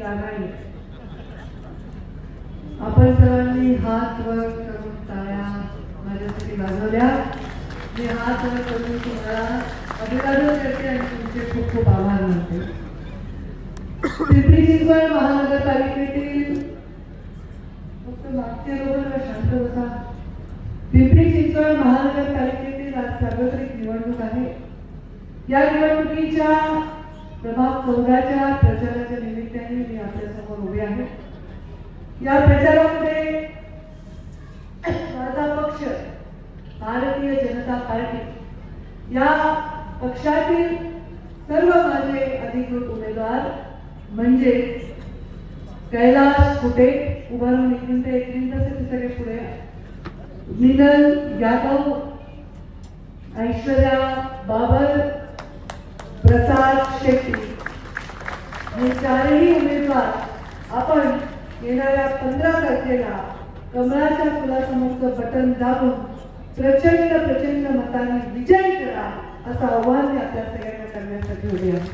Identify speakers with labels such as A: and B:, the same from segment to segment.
A: लागाणी. आपण सर्वांनी हात वर करून टाळ्या माझ्यासाठी वाजवल्या. मी हात वर करून तुम्हाला अभिवादन करते आणि तुमचे खूप खूप आभार मानते. पिंपरी चिंचवड महानगरपालिकेतील फक्त मागच्या शांत होता. पिंपरी चिंचवड महानगरपालिकेतील आज सार्वत्रिक निवडणूक आहे. या निवडणुकीच्या प्रभाग 14च्या प्रचाराच्या निमित्ताने मी आपल्या समोर उभे आहे. या प्रचारामध्ये माझा पक्ष भारतीय जनता पार्टी या पक्षातील सर्व माझे अधिकृत उमेदवार म्हणजे कैलाश कुटे उभारून एक मिनिट सगळे पुढे, मिनल यादव, ऐश्वर्या बाबर, प्रसाद शेट्टी हे चारही उमेदवार आपण येणाऱ्या 15 तारखेला कमळाच्या फुलासमोरचं बटन दाबून प्रचंड मताने विजय करा असं आव्हान मी आपल्या सगळ्यांना करण्यासाठी उभे आहे.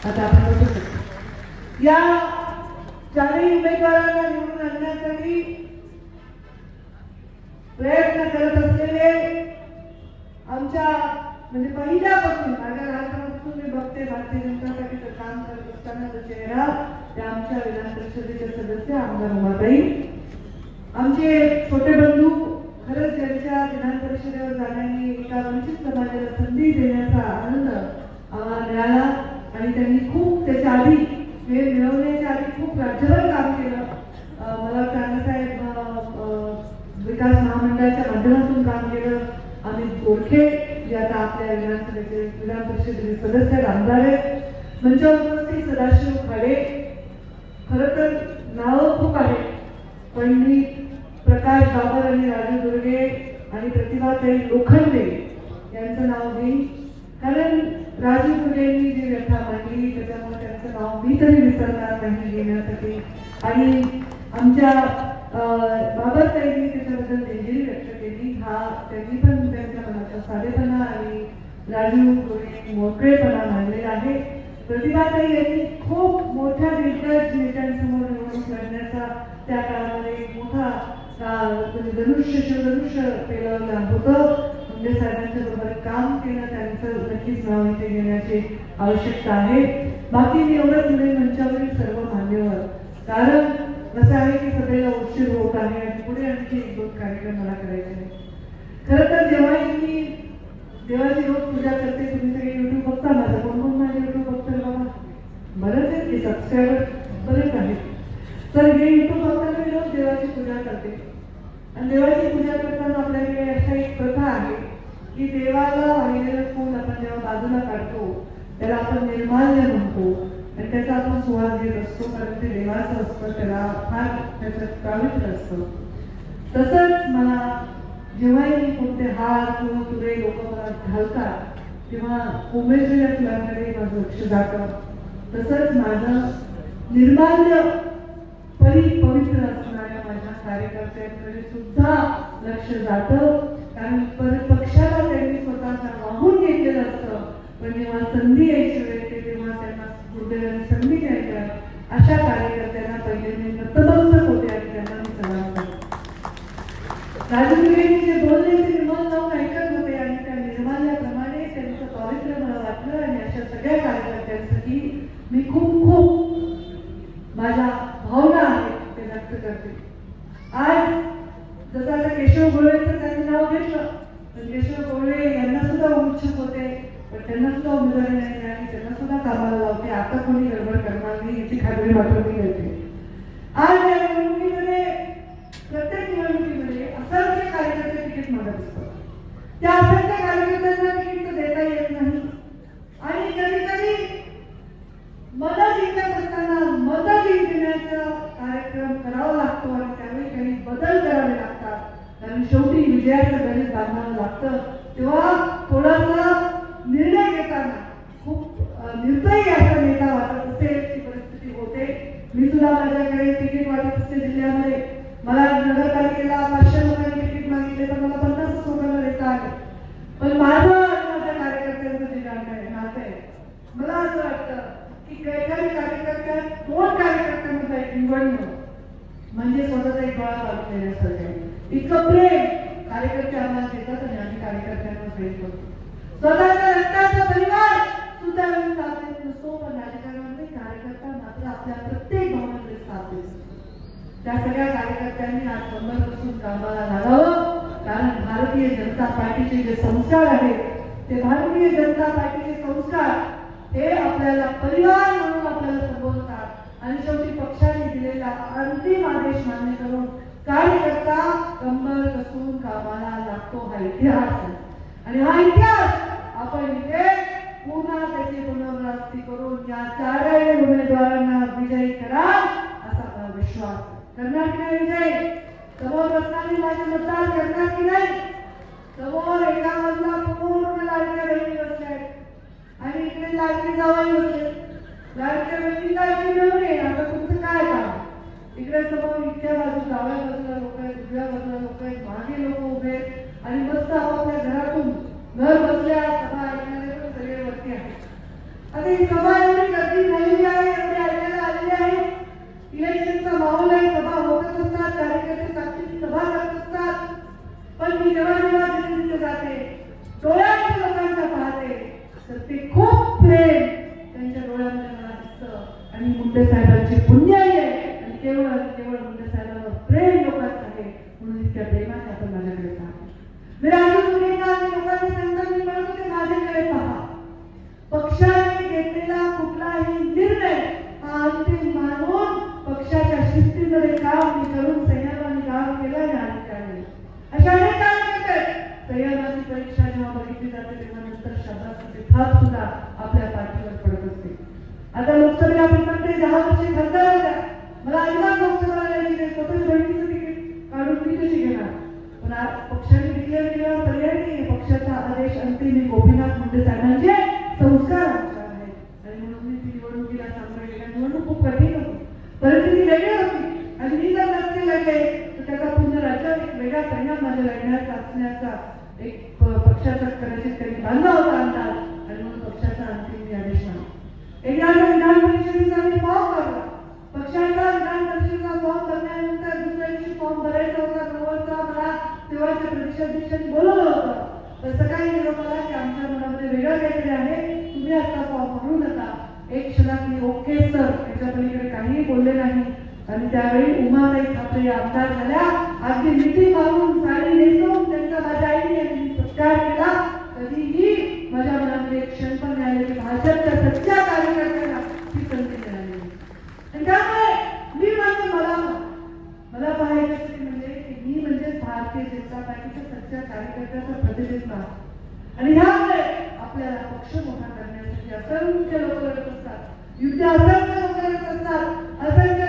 A: आता आपण बघू शकतो या चारही उमेदवारांना निवडून आणण्यासाठी प्रयत्न करत असलेले आमच्या म्हणजे पहिल्यापासून माझ्या लहानपणापासून मी बघते भारतीय जनता पार्टीचं काम करत असतानाचा चेहरा त्या आमच्या विधान परिषदेचे सदस्य आमदार उमाताई, आमचे छोटे बंधू खरंच ज्यांच्या विधान परिषदेवर जाण्याने एका वंचित समाजाला संधी देण्याचा आनंद आम्हाला मिळाला आणि त्यांनी खूप त्याच्या आधी हे मिळवण्याच्या आधी खूप राज्यभर काम केलं. मला अण्णासाहेब विकास महामंडळाच्या माध्यमातून काम केलं. अमित गोरखे जे आता आपल्या विधानसभेचे विधान परिषदेचे सदस्य आमदार आहेत. मंचावर उपस्थित सदाशिव खाडे, खरं तर नावं खूप आहेत पण मी प्रकाश बाबर आणि राजू दुर्गे आणि प्रतिभाताई लोखंडे यांचं नाव घेईन, कारण राजू दुर्गेंनी जी व्यथा मांडली त्याच्यामुळे त्यांचं नाव मी तरी विसरणार नाही घेण्यासाठी. आणि आमच्या बाबाताईंनी त्याच्याबद्दल देणगी व्यक्त केली. त्यांनी पण त्यांच्या मनाचा साधेपणा आणि राजू दुर्गे मोकळेपणा मांडलेला आहे. प्रतिभाताई यांनी खूप मोठ्या दिग्गज नेत्यांसमोर निवडणूक लढण्याचा त्या काळामध्ये एक मोठा शिवधनुष्य पेलवलं होतं. मुंडे साहेबांच्या बरोबर काम केलं, त्यांचं नक्कीच नाव इथे घेण्याची आवश्यकता आहे. बाकी मी एवढंच म्हणेन मंचावरील सर्व मान्यवर, कारण असं आहे की सभेला उशीर होत आहे आणि पुढे आणखी 1-2 कार्यक्रम मला करायचे आहेत. खरं तर जेव्हा मी देवाची रोज पूजा करते, तुम्ही सगळे युट्यूब बघता, माझं कोण माझे युट्यूब बघतात बाबा बरंच आहेत की सबस्क्रायबर बरेच आहेत. तर हे युट्यूब बघताना मी रोज देवाची पूजा करते आणि देवाची पूजा करताना आपल्याकडे अशा एक प्रथा आहे की देवाला वाहिलेलं फूल आपण जेव्हा बाजूला काढतो त्याला आपण निर्माल्य म्हणतो आणि त्याचा आपण सुवास घेत असतो, कारण ते देवाचं असतं, त्याला फार त्याचं पवित्र असतं. तसंच मला जेव्हाही मी कोणते हार फूल तुरे लोक मला घालतात तेव्हा उमेदलेल्या फुलांकडे माझं लक्ष जातं. तसंच माझं निर्माल्य पवित्र असणाऱ्या माझ्या कार्यकर्त्यांकडे सुद्धा लक्ष जातं, कारण पक्षाला त्यांनी स्वतःचा वाहून घेतलेलं असतं, पण जेव्हा संधी यायची वेळ येते तेव्हा त्यांना दुर्दैवाने संधी द्यायच्या अशा कार्यकर्त्यांना पहिले मी नतमस्तक होते आणि त्यांना मी सलाम करते. राजू दुर्गेंनी जे बोलले ते निर्मल जाऊन ऐकत होते आणि त्या निर्माल्याप्रमाणे त्यांचं पावित्र्य मला वाटलं आणि अशा सगळ्या कार्यकर्त्यांसाठी मी खूप माझ्या भावना आहेत ते व्यक्त करते. आज जसं आता केशव गोळवेचं त्यांनी नाव घेतलं, पण केशव गोळवे यांना सुद्धा इच्छुक होते, पण त्यांना सुद्धा उमेदवारी नाही मिळाली, त्यांना सुद्धा कामाला लावते. आता कोणी गडबड करणार नाही याची खात्री मात्र मी देते. आज या निवडणुकीमध्ये प्रत्येक निवडणुकीमध्ये असंख्य कार्यकर्ते तिकीट मागत असतात. त्या असंख्य कार्यकर्त्यांना तिकीट देता येत नाही आणि कधी कधी मतं जिंकत असताना मतं जिंकण्याचा कार्यक्रम करावा लागतो आणि त्यावेळी काही बदल करावे लागतात, कारण शेवटी विजयाचं गणित बांधावं लागतं. तेव्हा थोडासा निर्णय घेताना खूप निर्दयी असा नेता वाटत असेल ती परिस्थिती होते. मी सुद्धा माझ्याकडे तिकीट वाटत असते जिल्ह्यामध्ये. मला नगरपालिकेला 500 लोकांनी तिकीट मागितले तर मला 50 लोकांना देता आलं, पण माझं माझ्या कार्यकर्त्यांचं जे नातं आहे मला असं वाटतं की काही कार्यकर्त्यात 2 इतकं प्रेम कार्यकर्ते आम्हाला देतात आणि आम्ही कार्यकर्त्यांना प्रेम करतो. स्वतःच्या रक्ताचा परिवार सुद्धा आम्ही साथ देत नसतो, पण राजकारणामध्ये कार्यकर्ता मात्र आपल्या प्रत्येक भावनेकडे साथ देतो. त्या सगळ्या कार्यकर्त्यांनी आज कंबरपासून कामाला लागावं, कारण भारतीय जनता पार्टीचे जे संस्कार आहेत ते भारतीय जनता पार्टीचे संस्कार हे आपल्याला परिवार म्हणून आपल्याला संबोधतात आणि शेवटी पक्षाने दिलेला अंतिम आदेश मान्य करून कार्यकर्ता कंबर कसून कामाला लागतो. हा इतिहास आहे आणि हा इतिहास आपण इथे पुन्हा त्याची पुनरावृत्ती करून या चारही उमेदवारांना विजयी कराल असा मला विश्वास करणार की नाही. विजय समोर बसणारी माझे मतदार करणार की नाही. समोर एका बाजूला पूर्ण लाडक्या बहिणी बसल्या आणि इकडे लाडकी जावई बसले. लाडक्या बहिणीला लाडकी मिळून नये, आता तुमचं काय काम. इकडे समोर इतक्या बाजू डाव्या बाजूला लोक आहेत, उजव्या बाजूला लोक आहेत, मागे लोक उभे आहेत आणि मस्त आपापल्या घरातून घर बसल्या सभा ऐकणारे पण सगळे वरती आहेत. आता ही सभा एवढी गर्दी झालेली आहे, एवढी ऐकायला आलेली आहे. इलेक्शनचा माहोल आहे, सभा होतच असतात, कार्यकर्ते ताकदीची सभा करत असतात. पण मी जेव्हा जेव्हा तिथे जाते डोळ्यात लोकांच्या पाहते तर ते खूप प्रेम त्यांच्या डोळ्यामध्ये मला दिसतं आणि मुंडे साहेबांची पुण्याई आहे आणि केवळ मुंडे साहेबांवर प्रेम लोकांचं आहे म्हणून इतक्या प्रेमाने आपण माझ्याकडे पाहतो. मी लोकांनी सांगतात मी म्हणत होते माझ्याकडे पहा. पक्षाने घेतलेला कुठलाही निर्णय हा अंतिम मानून पक्षाच्या शिस्तीमध्ये काम मी करून संयमाने काम केलं आणि आज त्यावेळी अशा अनेक कार्यकर्ते संयमाची परीक्षा जेव्हा बघितली जाते तेव्हा नंतर शब्दाचे थाप सुद्धा आपल्या पाठीवर पडत असते. आता लोकसभेला आपण म्हणते 10 वर्षे खासदार होत्या, मला अजिबात लोकसभेला जायची नाही, स्वतःच बहिणीचं तिकीट काढून मी कशी घेणार. पण पक्षाने डिक्लेअर केल्यावर पर्याय नाही. पक्षाचा आदेश अंतिम गोपीनाथ मुंडे साहेबांचे संस्कार आहेत आणि म्हणून मी ती निवडणुकीला सामोरे गेल्या. निवडणूक खूप कठीण होती, परिस्थिती वेगळी होती आणि मी जर नसते लढले तर त्याचा पूर्ण राज्यात एक वेगळा परिणाम माझ्या लढण्याचा असण्याचा एक पक्षाचा कदाचित त्यांनी बांधला होता अंदाज आणि म्हणून पक्षाचा अंतिम मी आदेश मानला. एकदा विधान परिषदेचा मी फॉर्म भरला. पक्षाचा विधान परिषदेचा फॉर्म भरल्यानंतर दुसऱ्या दिवशी फॉर्म भरायचा होता. नव्वदचा मला तेव्हाच्या प्रदेशाध्यक्षांनी बोलवलं होतं. तर सकाळी मला की आमच्या मनामध्ये वेगळं काहीतरी आहे, तुम्ही आता फॉर्म भरू नका. एक क्षणात मी ओके सर याच्या पलीकडे काहीही बोलले नाही आणि त्यावेळी उमाताई ठाकरे आमदार झाल्या. अगदी मिठी मारून साडी नेसून त्यांचा माझ्या आईने सत्कार केला. कधीही माझ्या मनामध्ये एक क्षण पण नाही की भाजपच्या सच्च्या कार्यकर्त्यांना ही संधी मिळाली. आणि त्यामुळे मी म्हणतो मला पाहायचं म्हणजे की मी म्हणजेच भारतीय जनता पार्टीच्या सच्च्या कार्यकर्त्याचं प्रतिनिधित्व आणि ह्यामुळे आपल्याला पक्ष मोठा करण्यासाठी असंख्य लोक लढत असतात, युद्ध असंख्य लोक लढत असतात, असंख्य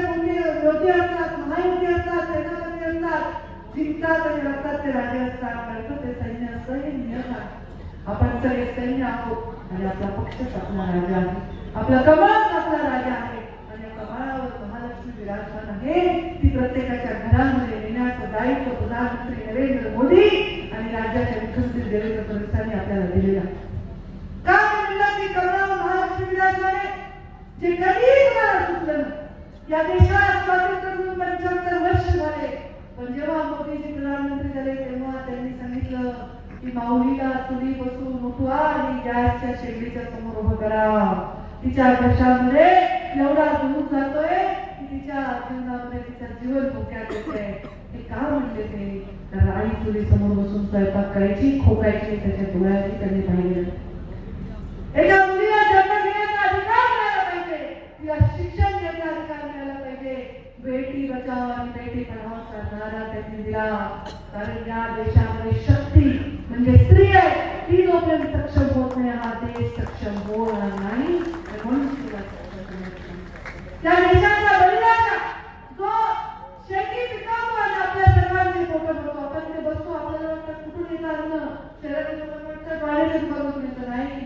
A: योद्धे असतात, महायुद्धी असतात, सेनापती असतात, जिंकतात आणि रक्तात ते राजे असतात, लढतं ते सैन्य असतं. हे नियम आहे. आपण सगळे सैन्य आहोत आणि आपला पक्षच आपला राजा आहे, आपला कमळच आपला राजा आहे आणि या कमळावर महालक्ष्मी विराजमान आहे. ती प्रत्येकाच्या घरामध्ये येण्याचं दायित्व प्रधानमंत्री नरेंद्र मोदी आणि राज्याच्या मुख्यमंत्री देवेंद्र फडणवीसांनी आपल्याला दिलेला. का म्हणलं की कमळावर महालक्ष्मी विराजमान आहे जे कधीही कुणाला सुचलं नाही. या देशाला स्वातंत्र्य मिळून 75 वर्ष झाले, पण जेव्हा मोदीजी प्रधानमंत्री झाले तेव्हा त्यांनी सांगितलं की माऊलीला चुली बसून उठवा आणि गॅसच्या शेगडीच्या समोर उभं करा. तिच्या घशामध्ये एवढा दूध जातोय की तिच्या जीवनामध्ये तिचं जीवन धोक्यात येतंय. हे का म्हणले ते तर आई चुली समोर बसून स्वयंपाक करायची, खोकायची, त्याच्या डोळ्यातही त्यांनी पाहिलं. एका मुलीला जन्म घेण्याचा अधिकार मिळाला पाहिजे, तिला शिक्षण घेण्याचा अधिकार मिळाला पाहिजे. बेटी बचाव आणि बेटी पढाओचा नारा त्यांनी दिला. कारण या देशामध्ये शक्ती म्हणजे स्त्री आहे, ती जोपर्यंत सक्षम होत नाही हा देश सक्षम होणार नाही. म्हणून त्या देशाचा बलिदान जो शेती पिकावतो आणि आपल्या सर्वांचे पोट भरतो. आपण ते बसतो आपल्याला वाटतं कुठून येतात अन्न, शहरात वाटतं डोळ्याचे दुकानातून येतं नाही.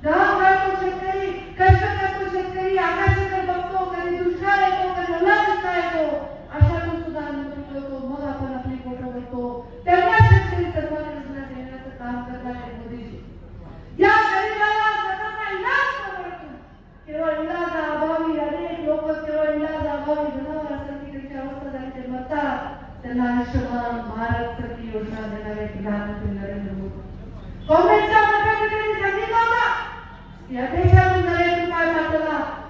A: गाव करतो शेतकरी, कष्ट करतो शेतकरी, आकाशाकडे बघतो, कधी दुष्काळ येतो, कधी ओला दुष्काळ येतो, अशातून सुद्धा अन्न पिकवतो. मग आपण आपली पोट भरतो. तेव्हा शेतकरी सर्वांना योजना देण्याचं काम करणार आहे मोदीजी. या गरीबाला स्वतःचा इलाज परवडतो. केवळ इलाजाअभावी अनेक लोक केवळ इलाजाअभावी करणारे प्रधानमंत्री नरेंद्र मोदी. काँग्रेसच्या मंत्र्यांनी सांगितलं होतं या देशातून नरेंद्र रुपये मात्र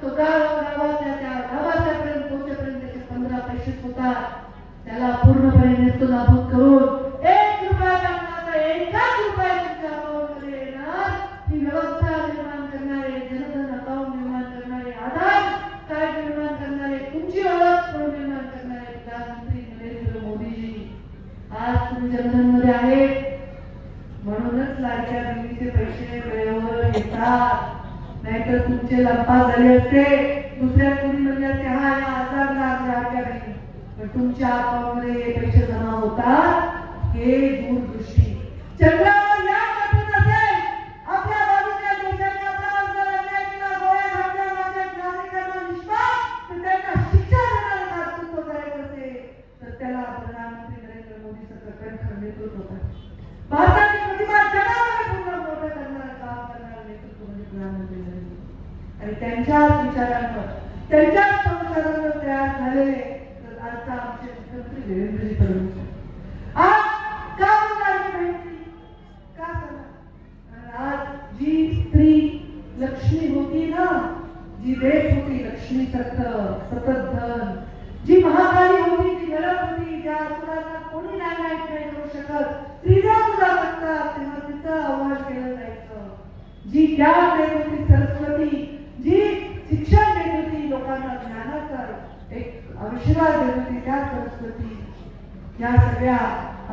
A: तो गावापर्यंत पोहोचेपर्यंत त्याचे 15 पैसे होतात. त्याला पूर्णपणे नेस्तनाबूत करून 1 रुपया टाकण्याचा 1 रुपया तुमच्या अकाउंटमध्ये येणार ही व्यवस्था निर्माण करणारे, जनधन अकाउंट निर्माण करणारे, आधार कार्ड निर्माण करणारे, तुमची ओळख निर्माण करणारे प्रधानमंत्री नरेंद्र मोदीजी आज तुम्ही जनधन मध्ये आहेत. म्हणूनच लाडक्या बहिणीचे पैसे वेळेवर येतात. नाहीतर तुमचे लंपास झाले असते, दुसऱ्या कोणी म्हणजे असते हा या आजार लाडक्या बहिणी, पण तुमच्या अकाउंटमध्ये पैसे जमा होतात हे दूरदृष्टी. चंद्रावर या कठीण असेल आपल्या बाजूच्या देशाने आपला अन्याय केला, गोळ्या घातल्या, माझ्या नागरिकांना विश्वास तर त्यांना शिक्षा देणारं कर्तृत्व करायचं असेल तर त्याला प्रधानमंत्री नरेंद्र मोदीचं प्रकट नेतृत्व होतं. भारताची प्रतिभा जगामध्ये पूर्ण मोठं करणारं काम करणारं नेतृत्व म्हणजे प्रधानमंत्री नरेंद्र मोदी आणि त्यांच्याच विचारांवर त्यांच्याच संस्कारांवर तयार झालेले आता आमचे मुख्यमंत्री देवेंद्रजी फडणवीस. आज का माहिती का सांगा, आज जी स्त्री लक्ष्मी होती ना, जी देत होती लक्ष्मी सतत धन, जी महाकाली होती, जी गरज होती, ज्या असुरांना कोणी नाही करू शकत, स्त्रीला सुद्धा शकतात तेव्हा तिचं आव्हान केलं जायचं. जी ज्ञान देत होती सरस्वती, जी शिक्षण देत होती लोकांना ज्ञानाचा एक आशीर्वाद देत होती त्या सरस्वती, या सगळ्या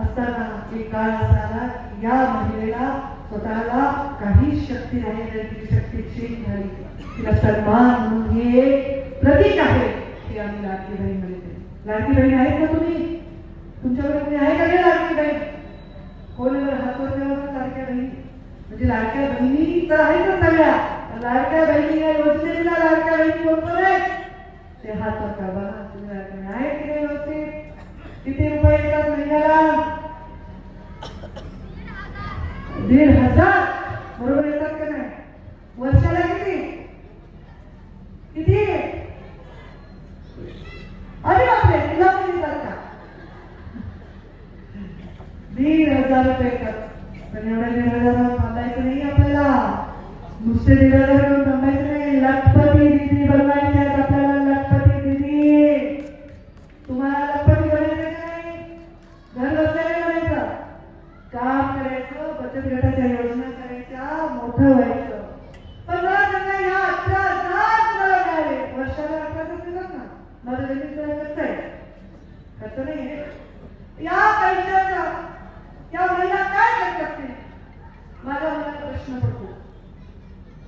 A: असताना एक काळ असा आला या महिलेला स्वतःला काहीच शक्ती नाही, तिची शक्ती क्षीण झाली. तिला सन्मान म्हणून हे एक प्रतीक आहे की आम्ही लाडकी बहीण मध्ये. लाडकी बहीण आहेत का तुम्ही? तुमच्याकडे कोणी आहे का नाही लाडकी बहीण? कोणाला हातवर ठेवा लाडक्या बहिणी. म्हणजे लाडक्या बहिणी तर आहेतच सगळ्या, लाडक्या बहिणी या योजनेला लाडक्या बहिणी कोण आहेत ते हातवर का बघा. तुम्ही लाडक्या बहिणी आहेत की नाही व्यवस्थित? किती रुपये येतात महिन्याला? 1,500 बरोबर येतात का नाही? वर्षाला किती किती? अरे बापरे, तिला पण येतात का? 1,500 रुपये येतात. पण एवढ्या 1,500 थांबायचं नाही आपल्याला. नुसते 1,500 घेऊन थांबायचं नाही. लखपती दिदी बनवायचे आहेत आपल्याला. लखपती दिदी, तुम्हाला लखपती बनायचं नाही, घर बसल्या बनायचं, काम करायचं, बचत गटाच्या योजना करायच्या, मोठं व्हायचं. पण मला सांगा या 18,000 तुम्हाला मिळाले, वर्षाला 18,000 मिळतात ना? माझं गणित खर्च आहे, खर्च नाही आहे. या पैशाचा या महिला काय करतात ते माझा मला प्रश्न पडतो.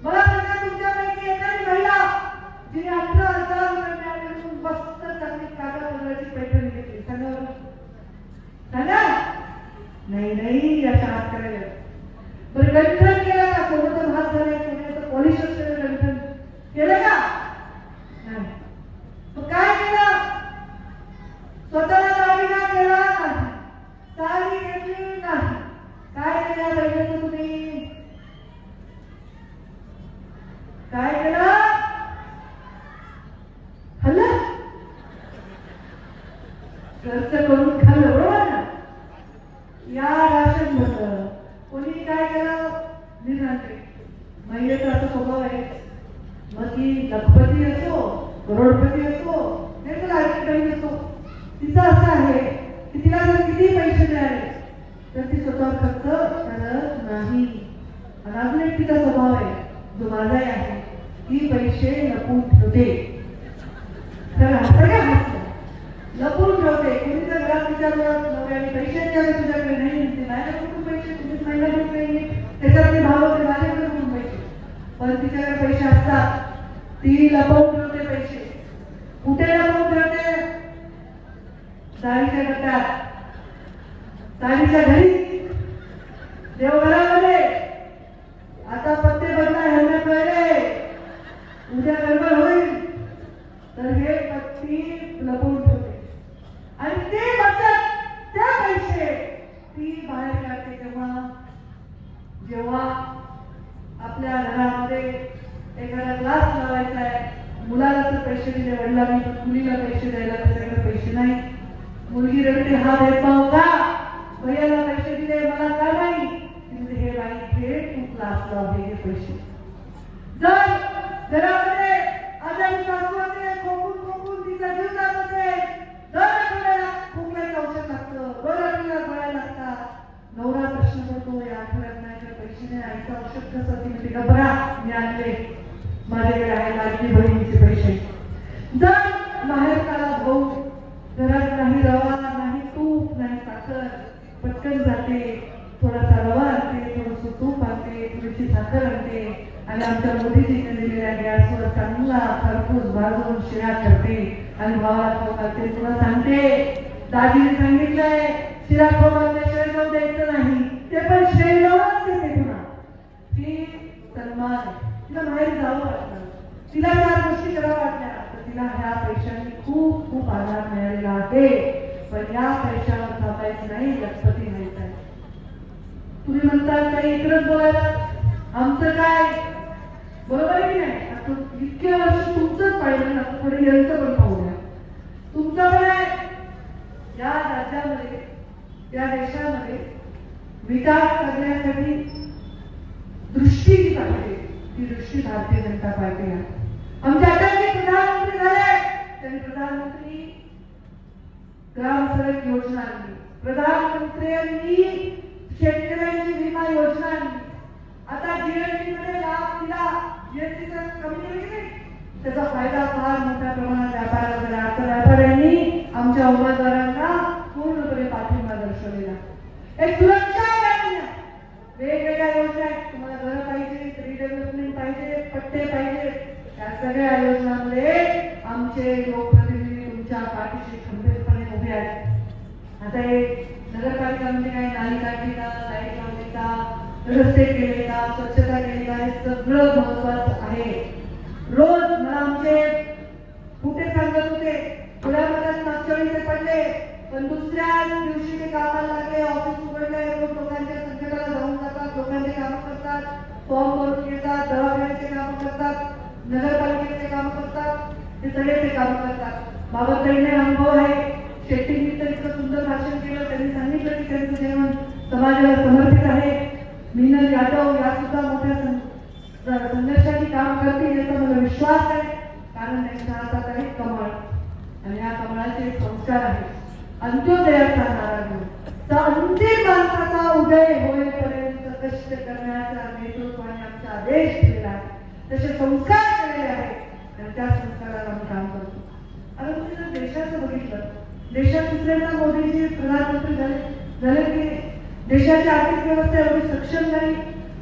A: मला सांगा तुमच्यापैकी एखादी महिला जिने 18,000 रुपये मिळाले म्हणून मस्त चांगली कागदपत्राची पैठणी घेतली, सांगा सांगा. नाही अशा हात करायला. बरं गंठन केलं का? सोबतच हात झाले, सोन्याचं पॉलिश असलेलं गंठन केलं का? नाही. मग काय केलं? स्वतःला दागिना केला नाही, साडी घेतली नाही. काय केलं पाहिजे तुम्ही? काय केलं? खाल्लं, खर्च करून खाल्लं, बरोबर ना? या राशन भरलं. कोणी काय केलं? मी सांगते, महिलेचा असा स्वभाव आहे. मग ती लखपती असो, करोडपती असो, नाही तर लाडकी बहीण असो, तिचं असं आहे की तिला जर किती पैसे मिळाले तर ती स्वतः खर्च करत नाही. आणि अजून एक तिचा स्वभाव आहे जो माझाही आहे, ती पैसे लपून ठेवते. तर सगळ्या हसलं, लपून ठेवते. कोणी जर घरात विचारलं नवऱ्याने पैसे द्यावे तुझ्याकडे नाही, म्हणते नाही कुठून पैसे, तुम्हीच महिला देत नाही, त्याच्यात ते भाव होते माझ्याकडे कुठून पैसे. पण तिच्याकडे पैसे असतात, ती लपवून ठेवते पैसे. कुठे लपवून ठेवते? साडीच्या गटात, साडीच्या घरी, देवघरामध्ये. आता पत्ते बदला ह्यांना कळले, उद्या गडबड होईल तर हे पत्ती लपवून ठेवते. आणि ते बचत, त्या पैसे ती बाहेर काढते जेव्हा आपल्या घरामध्ये एखादा क्लास लावायचा आहे, मुलाला तर पैसे दिले वडिलांनी, पण मुलीला पैसे द्यायला त्याच्याकडे पैसे नाही. मुलगी रडते, हा भेदभाव का? भैयाला पैसे दिले, लाडकी बहिणीचे पैसे. जर बाहेर काला भाऊ घरात नाही रवा नाही तूप नाही साखर, पटकन जाते, थोडासा रवा आणते, थोडंसं तूप आणते, थोडीशी साखर आणते आणि आमच्या मोदीजीने दिलेल्या गॅसवर चांगला खरपूस भाजून शिरा करते आणि भावाला खाऊ घालते. तुला सांगते, दाजीने सांगितलंय शिरा खाऊ घालल्याशिवाय जाऊ द्यायचं नाही, ते पण श्रेय लावून देते. पुन्हा ती सन्मान, तिला बाहेर जावं वाटतं, तिला या गोष्टी करावं वाटल्या, तर तिला ह्या पैशांनी खूप खूप आधार मिळालेला आहे. पण या पैशावर थांबायचं नाही, लखपती व्हायचं आहे. तुम्ही म्हणतात काही इकडंच बोलायला, आमचं काय, बरोबर आहे की नाही? आता इतके वर्ष तुमचंच पाहिलं ना, पुढे यांचं पण पाहूया. तुमचं पण आहे. या राज्यामध्ये या देशामध्ये विकास करण्यासाठी दृष्टी जी पाहिजे, ती दृष्टी भारतीय जनता पार्टी आहे. आमच्या अटलजी प्रधानमंत्री झाले, त्यांनी प्रधानमंत्री ग्राम सडक योजना आणली, प्रधानमंत्र्यांनी शेतकऱ्यांची विमा योजना आणली. आता जीएसटी मध्ये लाभ दिला, जीएसटीचा कमी केली नाही, त्याचा फायदा फार मोठ्या प्रमाणात व्यापाऱ्यांना झाला. व्यापाऱ्यांनी आमच्या उमेदवारांना पूर्णपणे पाठिंबा दर्शवलेला. एक सुरक्षा योजना, वेगवेगळ्या योजना आहेत. तुम्हाला घरं पाहिजे, रिडेव्हलपमेंट पाहिजे, पट्टे पाहिजे, या सगळ्या योजनांमध्ये आमचे लोकप्रतिनिधी तुमच्या पाठीशी खंबीरपणे उभे आहेत. आता हे नगरपालिकामध्ये काय नाली काढली का, लाईट लावली का, रस्ते केले का, स्वच्छता केली का, हे सगळं महत्वाचं आहे. रोज मला आमचे कुठे सांगत होते, पुण्यामध्ये मागच्या वेळी ते पडले, पण दुसऱ्या दिवशी ते कामाला लागले, ऑफिस उघडले, रोज लोकांच्या संकटाला जाऊन जातात, लोकांचे कामं करतात, फॉर्म भरून घेतात, दवाखान्याचे कामं करतात, नगरपालिकेचे कामं करतात, हे सगळे ते कामं करतात. बाबाताईंना अनुभव आहे. शेट्टींनी तर इतकं सुंदर भाषण केलं, त्यांनी सांगितलं की त्यांचं जीवन समाजाला समर्पित आहे. मीनल यादव या सुद्धा मोठ्या संघर्षाची काम करतील याचा मला विश्वास आहे, कारण त्यांच्या हातात आहे कमळ आणि या कमळाचे संस्कार आहेत. अंत्योदयाचा नारा घेऊन अंतिम माणसाचा उदय होईपर्यंत कष्ट करण्याचा नेतृत्वाने आमचा देश दिलेला आहे, तसे संस्कार केलेले आहेत आणि त्या संस्काराला आम्ही काम करतो. आता तुम्ही जर देशाचं बघितलं, देशात दुसऱ्यांदा मोदीजी प्रधानमंत्री झाले की देशाची आर्थिक व्यवस्था एवढी सक्षम झाली.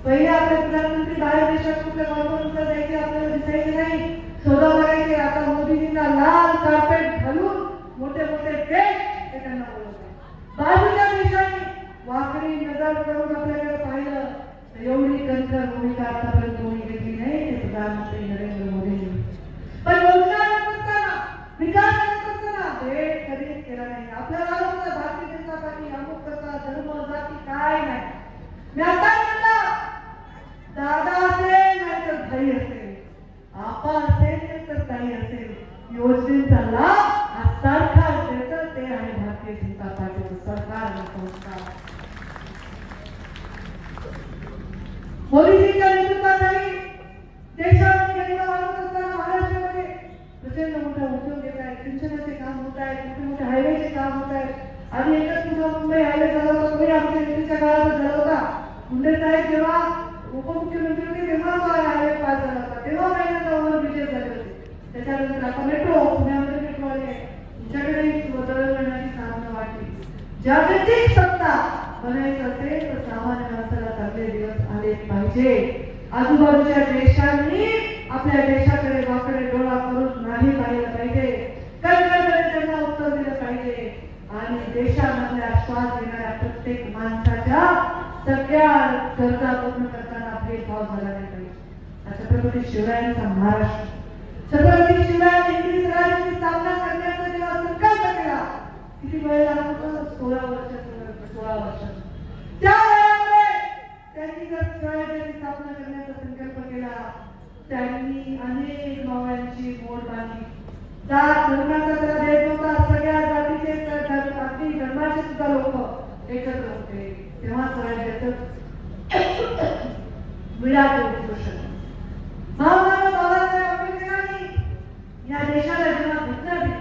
A: पहिले आपले प्रधानमंत्री बाहेर देशात कुठल्या कॉर्पोरेटला जायचे, आपल्याला दिसायचे नाही, शोधा बघायचे. आता मोदीजींना लाल कार्पेट घालून मोठे मोठे देश ते त्यांना बोलवतात. बाजूच्या देशांनी वाकडी नजर करून आपल्याकडे पाहिलं तर एवढी कणखर भूमिका आतापर्यंत कोणी घेतली नाही, ते प्रधानमंत्री नरेंद्र मोदींनी. पण योजना करताना, विकास करताना भेट कधीच केला नाही. आपल्याला भारतीय जनता पार्टी अमुक करता, धर्म जाती काय नाही. मी आता म्हणलं, दादा असेल नाही तर भाई असेल, आपा असेल तर ताई असेल, योजनेचा लाभ हा सरकार देतं, ते आहे भारतीय जनता पार्टीचं सरकार आणि संस्कार. मोदीजींच्या नेतृत्वाखाली देशामध्ये गरीब वाढत असताना महाराष्ट्रामध्ये प्रचंड मोठा उद्योग येत आहे, सिंचनाचे काम होत आहेत, मोठे मोठे हायवेचे काम होत आहेत. आधी एकच तुझा मुंबई हायवे झाला होता, तोही आमच्या युतीच्या काळात झाला होता. मुंडे साहेब जेव्हा उपमुख्यमंत्री होते तेव्हा तो हायवे पास झाला होता, तेव्हा पहिल्यांदा ओव्हरब्रिजेस झाले होते. त्याच्यानंतर आता मेट्रो, पुण्यामध्ये मेट्रो आले, तुमच्याकडेही दळणवळणाची साधनं वाटली. जागतिक सत्ता बनायचं असेल तर सामान्य माणसाला चांगले दिवस आले पाहिजे. आजूबाजूच्या देशांनी आपल्या देशाकडे वाकडे डोळा करून नाही पाहिलं पाहिजे, कणकरपणे त्यांना उत्तर दिलं पाहिजे आणि देशामधल्या श्वास घेणाऱ्या प्रत्येक माणसाच्या सगळ्या गरजा पूर्ण करताना भेदभाव झाला नाही पाहिजे. छत्रपती शिवरायांचा महाराष्ट्र, छत्रपती शिवरायांनी इंग्रजी स्वराज्याची स्थापना करण्याचा जेव्हा संकल्प केला, किती वेळ लागला होता? 16 वर्षाचा. त्या वेळामध्ये त्यांनी जर स्वराज्याची स्थापना करण्याचा संकल्प केला, त्यांनी अनेक मावळ्यांची मोड बांधली. जात धर्माचा त्याला भेद नव्हता, सगळ्या जातीचे अगदी धर्माचे सुद्धा लोक एकत्र होते. तेव्हा स्वराज्याचं विराट उद्घोषण महामानव बाबासाहेब आंबेडकरांनी या देशाला जेव्हा घटना दिली,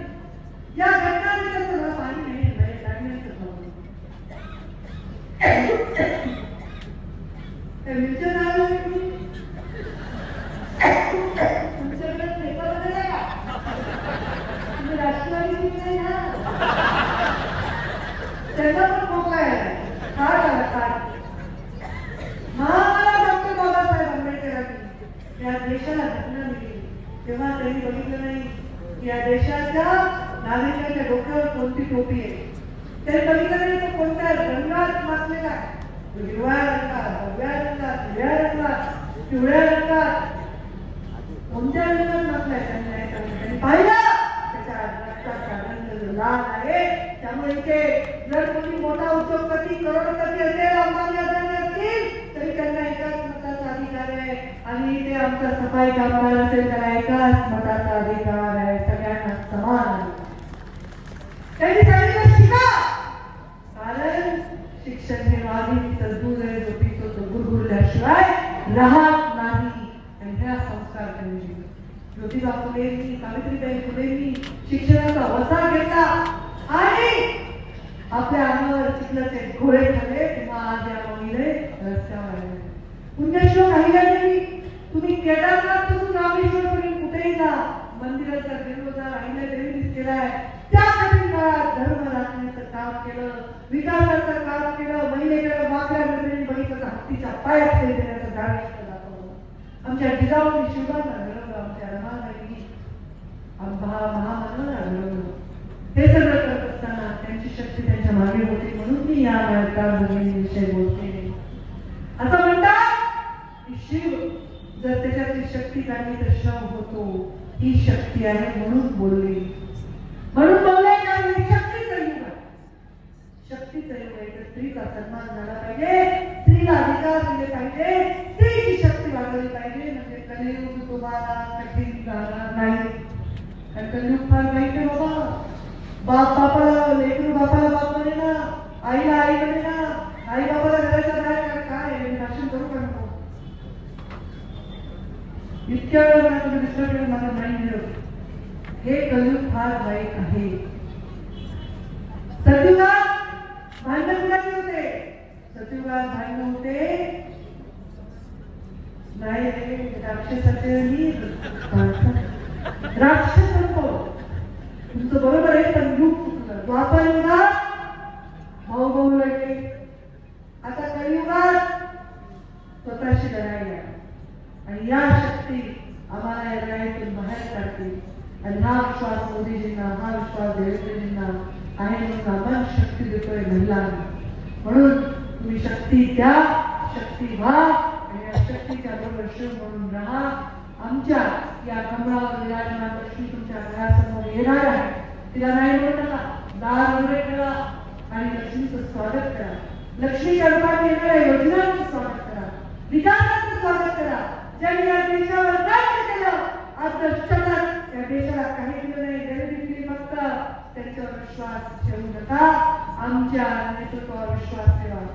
A: या घटना दिल्याचं पाणी नाही बाहेर लागण्याचं तुमच्याकडे तेव्हा त्यांनी बघितलं नाही की या देशाच्या नागरिकांच्या डोक्यावर कोणती टोपी आहे. त्यांनी बघितलं नाही तो कोणत्या रंगात मातलेला आहे. तो हिरव्या रंगात, भगव्या रंगात, निळ्या रंगात, पिवळ्या रंगात, कोणत्या रंगात मातलाय त्यांनी पाहिलं. त्याच्या रक्ताचा रंग लाल आहे. त्यामुळे इथे जर कोणी मोठा उद्योगपती करोडपती असेल, अंबानी अदानी असतील तरी त्यांना एकाच मताचा अधिकार आहे. आणि इथे आमचा सफाई कामगार असेल त्याला एकाच मताचा अधिकार आहे. सगळ्यांना समान त्यांनी सांगितलं शिका. कारण शिक्षण हे वाघीचं दूध आहे, जो पितो तो गुरगुरल्याशिवाय राहत नाही. आणि ह्या संस्कार त्यांनी दिले. ज्योतिबा फुलेंनी, सावित्रीबाई फुलेंनी शिक्षणाचा वसा घेतला आणि आपल्या अंगावर चिखलाचे घोडे खाल्ले. तेव्हा आज या महिला रस्त्यावर आले. पुण्यश्लोक अहिल्यादेवी, तुम्ही केदारनाथ पासून रामेश्वरपर्यंत कुठेही जा, मंदिराचा जीर्णोद्धार अहिल्यादेवीनीच केलाय. त्या कठीण काळात धर्म राखण्याचं काम केलं, विकासाचं काम केलं. महिलेकडे वाकड्या नजरेने बघितलं, हत्तीच्या पायात देण्याचं धाडस दाखवलं. आमच्या जिजाऊंनी शिवबांना घडवलं, आमच्या रमाबाईंनी महामानवाला घडवलं. हे सगळं करत असताना त्यांची शक्ती त्यांच्या मागे होती. म्हणून मी या विषय बोलते. असं म्हणतात की शिव जर त्याच्यातली शक्ती काढली तर शव होतो. ही शक्ती आहे म्हणून बोलली. म्हणून बोलले कारण शक्तीचा युग आहे. शक्तीचा युग आहे तर स्त्रीचा सन्मान झाला पाहिजे, स्त्रीला अधिकार दिले पाहिजे, स्त्रीची शक्ती वाढवली पाहिजे. म्हणजे कलियुग तुम्हाला कठीण जाणार नाही. कारण कलियुग फार वाईट आहे बाबा. बाप बापाला लेकरू बापाला बाप म्हणे ना, आईला आई म्हणे ना, आई बाबाला घराच्या बाहेर काय भाषण करू का नको. इतक्या वेळ मला तुम्ही दुसऱ्याकडे मला नाही मिळत. हे कलियुग फार वाईट आहे. सतयुगात भांडण कुणाचे होते? सतयुगात भांडण होते नाही रे राक्षसाचे. राक्षस तुमचं बरोबर आहे पण युग चुकलं. द्वापर युगात भाऊ भाऊ लढले. आता कलियुगात स्वतःशी लढाई आहे. आणि या शक्ती आम्हाला या लढाईतून बाहेर काढतील. आणि हा विश्वास मोदीजींना, हा विश्वास देवेंद्रजींना आहे म्हणून आपण शक्ती देतोय महिलांना. म्हणून तुम्ही शक्ती द्या, शक्ती व्हा आणि या शक्तीच्या बरोबर शिव म्हणून राहा. आमच्या या कमळावर विराजमान लक्ष्मी तुमच्या घरासमोर येणार आहे. तिला नाही बोलू नका, दार उघडे ठेवा आणि लक्ष्मीचं स्वागत करा. लक्ष्मीच्या रूपात येणाऱ्या योजनांचं स्वागत करा, विकासाचं स्वागत करा. ज्यांनी या देशावर राज्य केलं, आज शतक या देशाला काही केलं नाही, गरिबी केली, फक्त त्यांच्यावर विश्वास ठेवू नका. आमच्या नेतृत्वावर विश्वास ठेवा.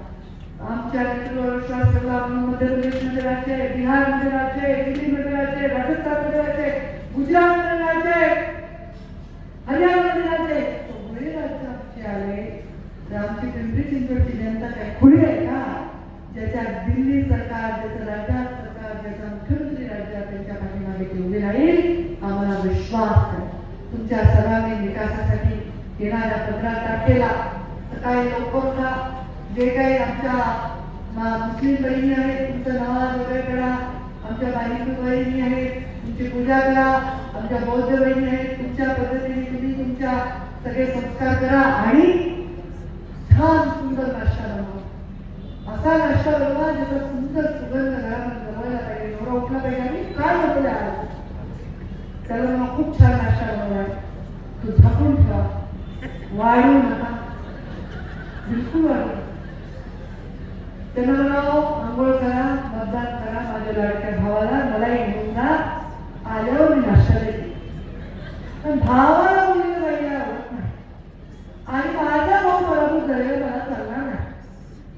A: आमच्या नेतृत्वावर विश्वास ठेवला म्हणून मध्य प्रदेशमध्ये राज्य आहे, बिहारमध्ये राज्य आहे, दिल्लीमध्ये राज्य आहे, राजस्थानमध्ये राज्य आहे, गुजरातमध्ये राज्य आहे, हरियाणामध्ये राज्य आहे. सगळे राज्य आमचे आले तर आमची पिंपरी चिंचवडची जनता काय खुली आहे का? ज्याच्या दिल्ली सरकार, ज्याचं राज्यात सरकार, ज्याचा मुख्यमंत्री राज्यात त्यांच्या पाठीमागे ठेवले राहील. आम्हाला विश्वास आहे तुमच्या सर्वांनी विकासासाठी येणाऱ्या 15 तारखेला सकाळी लवकर उठा. जे काही आमच्या मुस्लिम बहिणी आहेत तुमचं नमाज वगैरे करा, आमच्या बालिका बहिणी आहेत तुमची पूजा करा, आमच्या बौद्ध बहिणी आहेत तुमच्या पद्धतीने तुम्ही तुमच्या सगळे संस्कार करा आणि छान सुंदर नाश्ता बनवा. असा नाश्ता बनवा ज्याचा सुंदर सुगंध घरामध्ये बनवायला पाहिजे. नवरा उठला पाहिजे आणि काय बनवलं आज त्याला मला खूप छान नाश्ता बनवलाय, तो झाकून ठेवा, वाढू नका, बिलकुल वाढू. त्यांना म्हणावं आंघोळ करा, मतदान करा, माझ्या लाडक्या भावाला मलाही घेऊन जा, आल्यावर मी नाश्ता देते. पण भावाला मुलीला बाईला आवडत नाही आणि माझा भाऊ पराभूत झालेला मला चालणार नाही.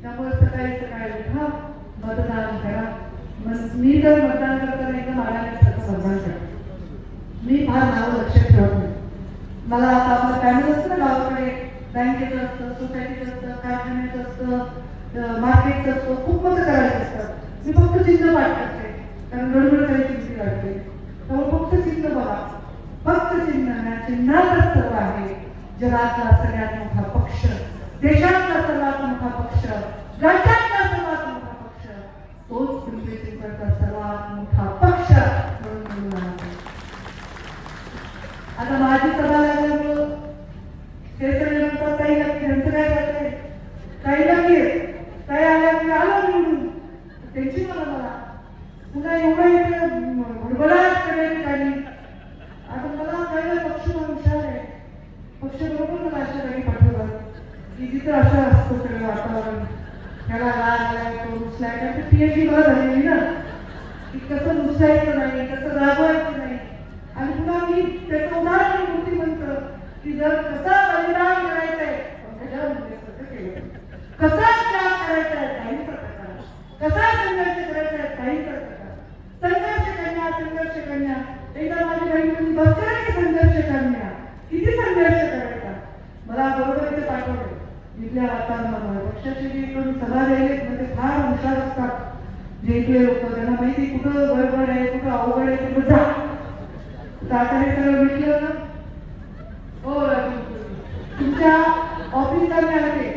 A: त्यामुळे सकाळी सकाळी उठा, मतदान करा. मी तर मतदान करताना एकदम आरामात मतदान करते. मी फार नावं लक्षात ठेवत नाही. मला आता आपलं पॅनल असतं ना गावाकडे, बँकेचं असतं, सोसायटीचं असतं, कारखान्याचं असतं, मार्केटचं असतं, खूप मतं करायचं असतं. मी फक्त चिन्ह पाठ करते कारण गडबड करायची भीती वाटते. त्यामुळे फक्त चिन्ह बघा, फक्त चिन्ह. चिन्हातच सर्व आहे. जगातला सगळ्यात मोठा पक्ष, देशातला सर्वात मोठा पक्ष, राज्यातला सर्वात मोठा पक्ष, तोच पिंपरी चिंचवडचा सर्वात मोठा पक्ष म्हणून आता माझी सभा लागल्यामुळं ते सगळे म्हणतात काही नक्की त्यांचं काय करताय काही नक्की काही आल्या मी आलो निवडून त्यांची मला पुन्हा एवढं भरभराट करेल काही आता मला कळलं पक्ष हुशार आहे पक्ष बरोबर मला अशा काही पाठवलं की जिथं असं असतं सगळं वातावरण ह्याला राग आलाय तो रुसलाय कारण PhD मला झालेली ना की कसं रुसायचं नाही कसं रागवायचं नाही आणि पुन्हा मी त्याचं उदाहरण होती म्हणतं की जर कसा बलिदान करायचंय त्याच्यावर केलं कसा त्याग करायचा आहे काही प्रकार कसा संघर्ष करायचा आहे काही प्रकार संघर्ष करण्या एकदा माझी बहीण म्हणजे बसकरांची संघर्ष करण्या किती संघर्ष करायचा मला बरोबर इथे पाठवले इथल्या वातावरणामुळे पक्षाचे जे इकडून सभा द्यायले म्हणजे फार हुशार असतात जे इथले लोक त्यांना माहिती कुठं गडबड आहे कुठं अवघड आहे तिथं जा जाताना सगळं भेटलं ना हो राजू तुमच्या ऑफिसला मी आले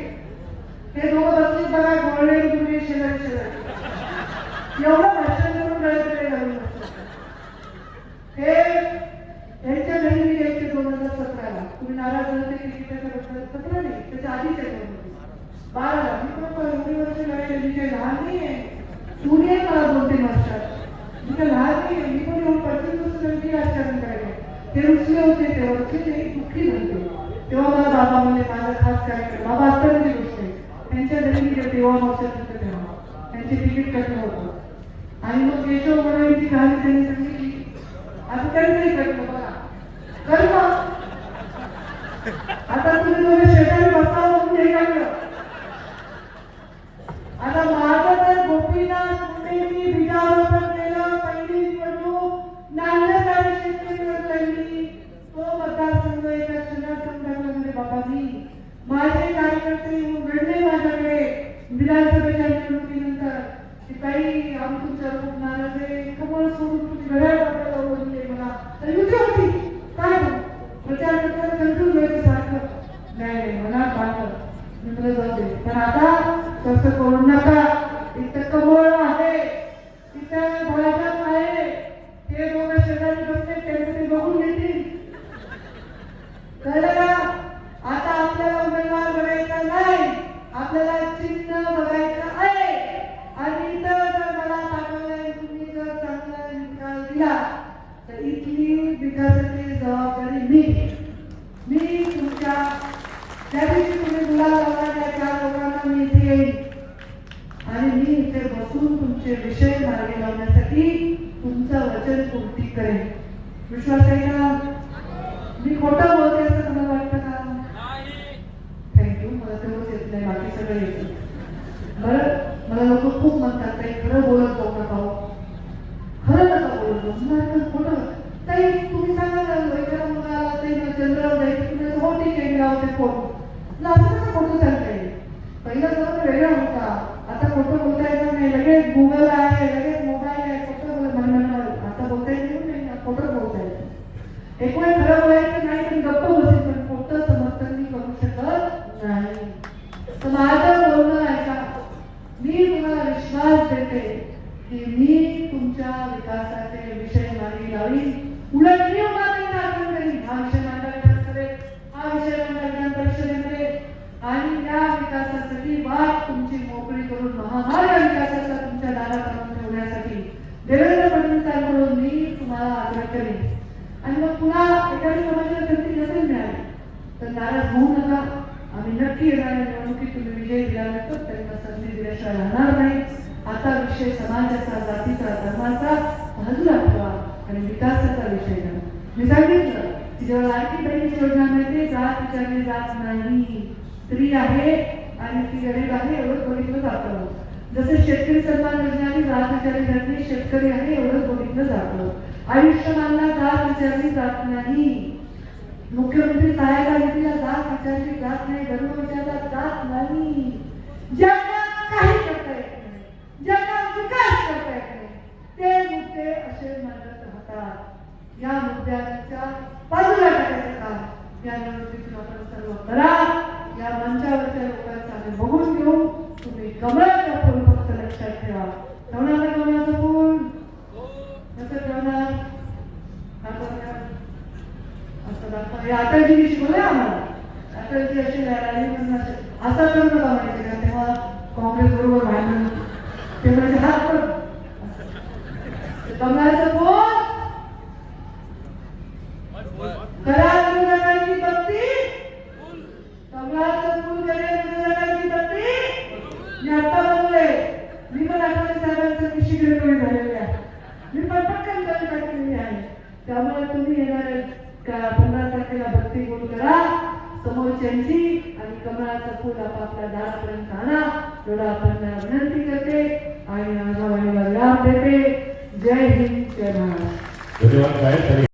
A: ते दोघं बसले बघा गोळले तुम्ही शेजारी एवढं भाषण करून गळत घालून हे यांच्या घरी मी यायचे 2017ला तुम्ही नाराज झाले ते तिकीटाच्या 17 नाही त्याच्या आधीच्या 12ला मी पण एवढी वर्ष लढायला मी काही लहान नाही आहे सूर्य मला 2-3 वर्षात मी काही लहान नाही आहे मी पण एवढं 25 वर्ष लढली राजकारण करायला ते रुसले होते तेव्हा ते दुःखी झाले तेव्हा मला बाबा म्हणजे माझा खास कार्यक्रम बाबा असतानाची गोष्ट आहे त्यांच्या घरी मी तेव्हा वर्षात होते तेव्हा त्यांचे तिकीट कटलं होतं आणि मग केशव म्हणून ती घाली त्यांनी सांगितली आता त्यांचंही कटलं बघा कर्म आता तुम्ही दोघे शेजारी बसावं म्हणून हे काढलं आता माझं तर गोपीनाथ मुंडेंनी बीजारोपण केलं पहिली निवडणूक नांदेड आणि शेतकरी लढली तो मतदारसंघ एका क्षणात संदर्भामध्ये बाबांनी माझे कार्यकर्ते येऊन घडले माझ्याकडे विधानसभेच्या निवडणुकीनंतर की काही आम्ही तुमच्या खूप नाराज आहे कमळ सोडून तुम्ही घड्याळ वापरायला बोलले मला तर युती होती काय प्रचार करताना कंट्रोल व्हायचं सारखं नाही मनात बांधलं मी तुला जाऊ दे पण आता तसं करू नका इथं कमळ आहे तिथं भाजप आहे ते दोघं शेजारी बसले त्यांचं ते बघून घेतील कळलं का आता आपल्याला उमेदवार बघायचा नाही आपल्याला चिन्ह बघायचं आहे आणि इथं जर मला पाठवलंय तुम्ही जर चांगला निकाल दिला तर इथली विकासाची जबाबदारी मी तुमच्या त्या दिवशी तुम्ही गुलाल लावणाऱ्या 4 लोकांना मी इथे येईल आणि मी इथे बसून तुमचे विषय मार्गी लावण्यासाठी तुमचं वचन पूर्ती करेन विश्वास आहे का मी खोटं बोलते असं तुम्हाला वाटतं का थँक्यू मला तेवढंच येत नाही बाकी सगळं येतं बरं मला लोक खूप म्हणतात काही खरं बोलत जाऊ नका खरं नका बोलत जाऊ खोटं काही तुम्ही सांगा एखादा मुलगा आला ते चंद्रावर जायचं तुम्ही हो ठीक आहे गावचे फोन असं कसं खोटं सांगता येईल पहिला जरा वेगळा होता आता खोटं बोलता येणार नाही लगेच गुगल आहे लगेच मोबाईल आहे खोटं म्हणणार आता बोलता येत नाही खोटं बोलता येतं एक वेळ खरं बोलायचं नाही पण गप्प बसेल पण खोटं समर्थन मी करू शकत नाही तर माझं बोलणं ऐका मी तुम्हाला विश्वास देते की मी तुमच्या विकासाचे विषय मार्गी लावीन उलट मी विधान करेन हा विषय मांडा विधान करेल हा विषय मांडा विधान परिषदेमध्ये आणि या विकासासाठी वाट तुमची मोकळी करून महामार्ग विकासाचा तुमच्या दारात आणून ठेवण्यासाठी देवेंद्र फडणवीसांकडून मी तुम्हाला आग्रह करेन आणि मग पुन्हा एखादी समाजाला संधी नसेल मिळाली तर नाराज होऊ नका आम्ही नक्की येणाऱ्या निवडणुकीत तुम्ही विजय दिल्यानंतर त्यांना संधी दिल्याशिवाय राहणार नाही आता विषय समाजाचा जातीचा धर्माचा बाजूला ठेवा आणि विकासाचा विषय घ्या मी सांगितलं की जेव्हा लाडकी बहिणीची योजना मिळते जात विचारली जात नाही स्त्री आहे आणि ती गरीब आहे एवढंच बघितलं जातं जसं शेतकरी सन्मान योजनेने जात विचारली जात नाही शेतकरी आहे एवढंच बघितलं जातं आयुष्यमानला जात विचारली जात नाही मुख्यमंत्री सहायता निधीला जात विचारली जात नाही धर्म विचारला जात नाही ज्यांना काही करता येत नाही ज्यांना विकास करता येत नाही ते मुद्दे असे मांडत राहतात या मुद्द्यांच्या बाजूला टाकायचं काम या निवडणुकीतून आपण सर्व करा या मंचावरच्या लोकांचा आम्ही बघून घेऊ तुम्ही कमळाचा फूल फक्त लक्षात ठेवा ठेवणार ना कमळाचं फूल कसं ठेवणार दाखवा. हे अटलजींनी शिकवलंय आम्हाला. अटलजी अशी लढाई म्हणून असं करू नका म्हणायचे का तेव्हा काँग्रेस बरोबर भांडण ते म्हणजे हात पण कमळाचं फूल करा विरोधकांची बत्ती, कमळाचं फूल करा विरोधकांची बत्ती. मी आता बोलले, मी पण आठवले साहेबांचं शिकलेली झालेली आहे, मी पण पटकन कविता केलेली आहे. त्यामुळे तुम्ही येणारे 15 तारखेला बत्ती गुण करा समोरच्यांची आणि कमळाचं फूल आपापल्या दारापर्यंत आणा एवढा आपण विनंती करते आणि माझ्या वाणीला विराम देते. जय हिंद, जय महाराष्ट्र.
B: धन्यवाद साहेब.